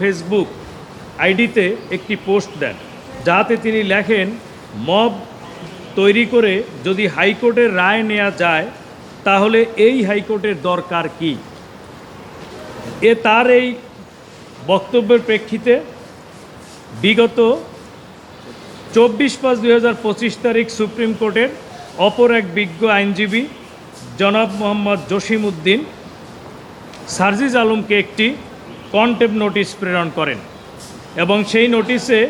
Facebook আইডিতে একটি post দেন, যাতে তিনি লেখেন, মব তৈরি করে যদি হাইকোর্টের রায় নেওয়া যায় তাহলে এই হাইকোর্টের দরকার কি। তার এই বক্তব্যের প্রেক্ষিতে বিগত 24/5/2025 তারিখ সুপ্রিম কোর্টের অপর এক বিজ্ঞ আইনজীবী জনাব মোহাম্মদ জসিম উদ্দিন সার্জিস আলমকে একটি কন্টেম্প নোটিশ প্রেরণ করেন এবং সেই নোটিশে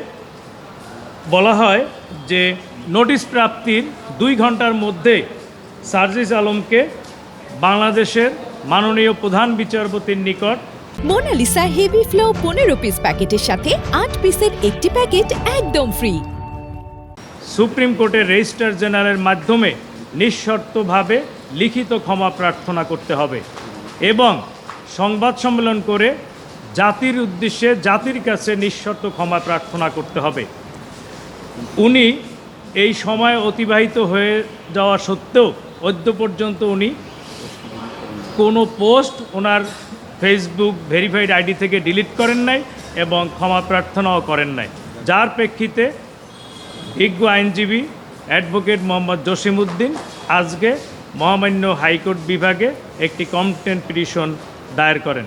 বলা হয় যে নোটিশ প্রাপ্তির 2 ঘন্টার মধ্যে সার্জিস আলমকে বাংলাদেশের মাননীয় প্রধান বিচারপতির নিকট মোনালিসা হেভি ফ্লো 15 পিস প্যাকেটের সাথে 8 পিসের একটি প্যাকেট একদম ফ্রি সুপ্রিম কোর্টের রেজিস্ট্রার জেনারেলের মাধ্যমে নিঃশর্তভাবে লিখিত ক্ষমা প্রার্থনা করতে হবে এবং সংবাদ সম্মেলন করে জাতির উদ্দেশ্যে জাতির কাছে নিঃশর্ত ক্ষমা প্রার্থনা করতে হবে। উনি এই সময় অতিবাহিত হয়ে যাওয়া সত্ত্বেও অদ্য পর্যন্ত উনি কোনো পোস্ট ওনার ফেসবুক ভেরিফাইড আইডি থেকে ডিলিট করেন নাই এবং ক্ষমা প্রার্থনাও করেন নাই, যার প্রেক্ষিতে বিজ্ঞ আইনজীবী অ্যাডভোকেট মোহাম্মদ জসিম উদ্দিন আজকে মহামান্য হাইকোর্ট বিভাগে একটি কমপ্লেন্ট পিটিশন দায়ের করেন।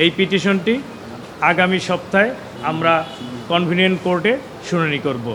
এই পিটিশনটি আগামী সপ্তাহে আমরা কনভিনিয়েন্ট কোর্টে শুনানি করব।